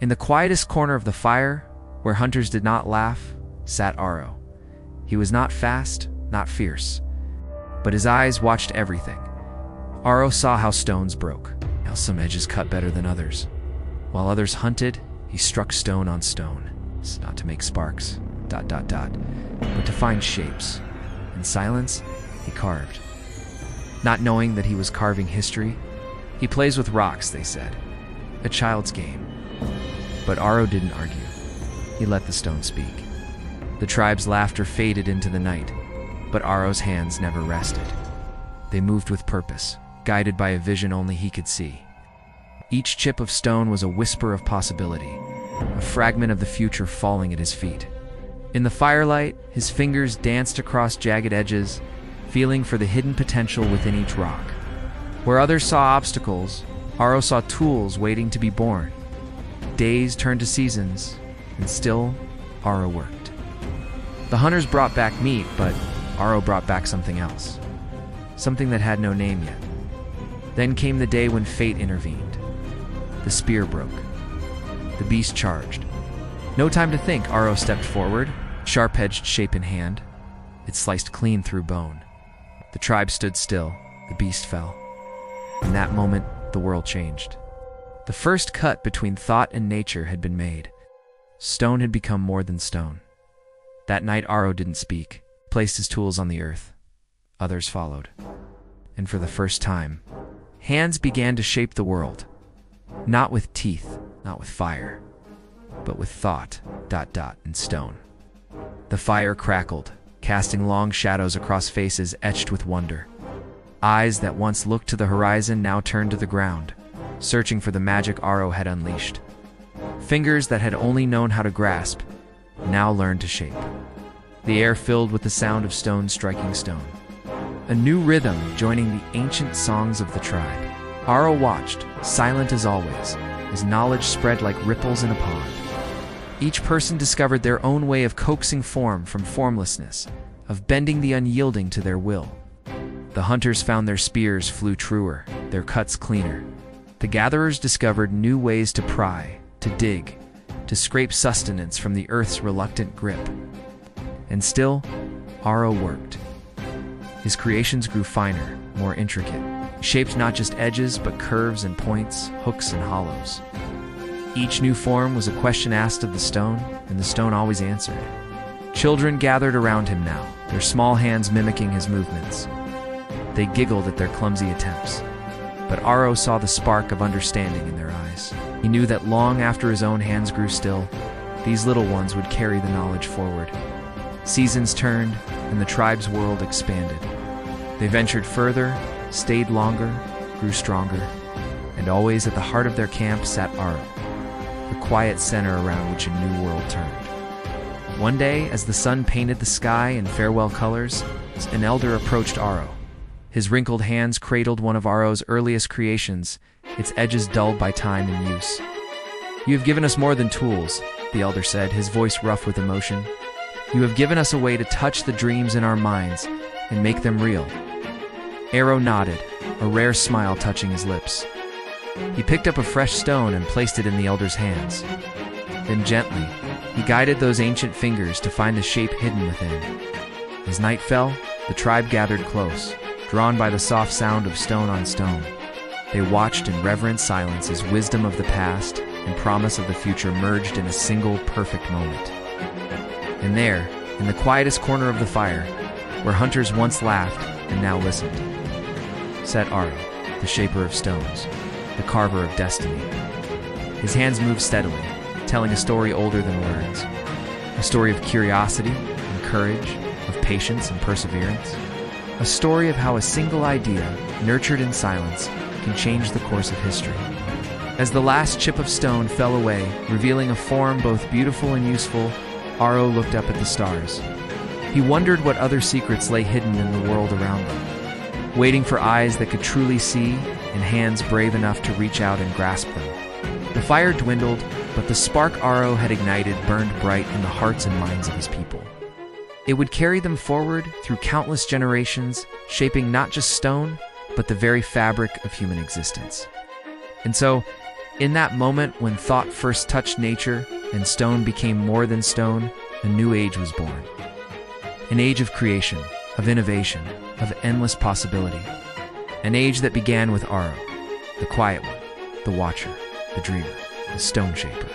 In the quietest corner of the fire, where hunters did not laugh, sat Aro. He was not fast, not fierce, but his eyes watched everything. Aro saw how stones broke, how some edges cut better than others. While others hunted, he struck stone on stone. It's not to make sparks, but to find shapes. In silence, he carved. Not knowing that he was carving history, he plays with rocks, they said. A child's game. But Aro didn't argue. He let the stone speak. The tribe's laughter faded into the night, but Aro's hands never rested. They moved with purpose, guided by a vision only he could see. Each chip of stone was a whisper of possibility, a fragment of the future falling at his feet. In the firelight, his fingers danced across jagged edges, feeling for the hidden potential within each rock. Where others saw obstacles, Aro saw tools waiting to be born. Days turned to seasons, and still, Aro worked. The hunters brought back meat, but Aro brought back something else. Something that had no name yet. Then came the day when fate intervened. The spear broke. The beast charged. No time to think, Aro stepped forward, sharp-edged shape in hand. It sliced clean through bone. The tribe stood still. The beast fell. In that moment, the world changed. The first cut between thought and nature had been made. Stone had become more than stone. That night, Aro didn't speak, placed his tools on the earth. Others followed. And for the first time, hands began to shape the world. Not with teeth, not with fire, but with thought, and stone. The fire crackled, casting long shadows across faces etched with wonder. Eyes that once looked to the horizon now turned to the ground, searching for the magic Aro had unleashed. Fingers that had only known how to grasp now learned to shape. The air filled with the sound of stone striking stone. A new rhythm joining the ancient songs of the tribe. Aro watched, silent as always, as knowledge spread like ripples in a pond. Each person discovered their own way of coaxing form from formlessness, of bending the unyielding to their will. The hunters found their spears flew truer, their cuts cleaner. The gatherers discovered new ways to pry, to dig, to scrape sustenance from the earth's reluctant grip. And still, Aro worked. His creations grew finer, more intricate, shaped not just edges but curves and points, hooks and hollows. Each new form was a question asked of the stone, and the stone always answered. Children gathered around him now, their small hands mimicking his movements. They giggled at their clumsy attempts, but Aro saw the spark of understanding in their eyes. He knew that long after his own hands grew still, these little ones would carry the knowledge forward. Seasons turned, and the tribe's world expanded. They ventured further, stayed longer, grew stronger, and always at the heart of their camp sat Aro, the quiet center around which a new world turned. One day, as the sun painted the sky in farewell colors, an elder approached Aro. His wrinkled hands cradled one of Aro's earliest creations, its edges dulled by time and use. "You have given us more than tools," the elder said, his voice rough with emotion. "You have given us a way to touch the dreams in our minds and make them real." Aro nodded, a rare smile touching his lips. He picked up a fresh stone and placed it in the elder's hands. Then gently, he guided those ancient fingers to find the shape hidden within. As night fell, the tribe gathered close, drawn by the soft sound of stone on stone. They watched in reverent silence as wisdom of the past and promise of the future merged in a single perfect moment. And there, in the quietest corner of the fire, where hunters once laughed and now listened, sat Aro, the shaper of stones, the carver of destiny. His hands moved steadily, telling a story older than words, a story of curiosity and courage, of patience and perseverance, a story of how a single idea, nurtured in silence, can change the course of history. As the last chip of stone fell away, revealing a form both beautiful and useful, Aro looked up at the stars. He wondered what other secrets lay hidden in the world around them, waiting for eyes that could truly see and hands brave enough to reach out and grasp them. The fire dwindled, but the spark Aro had ignited burned bright in the hearts and minds of his people. It would carry them forward through countless generations, shaping not just stone, but the very fabric of human existence. And so, In that moment when thought first touched nature and stone became more than stone, a new age was born. An age of creation, of innovation, of endless possibility. An age that began with Aro, the quiet one, the watcher, the dreamer, the stone shaper.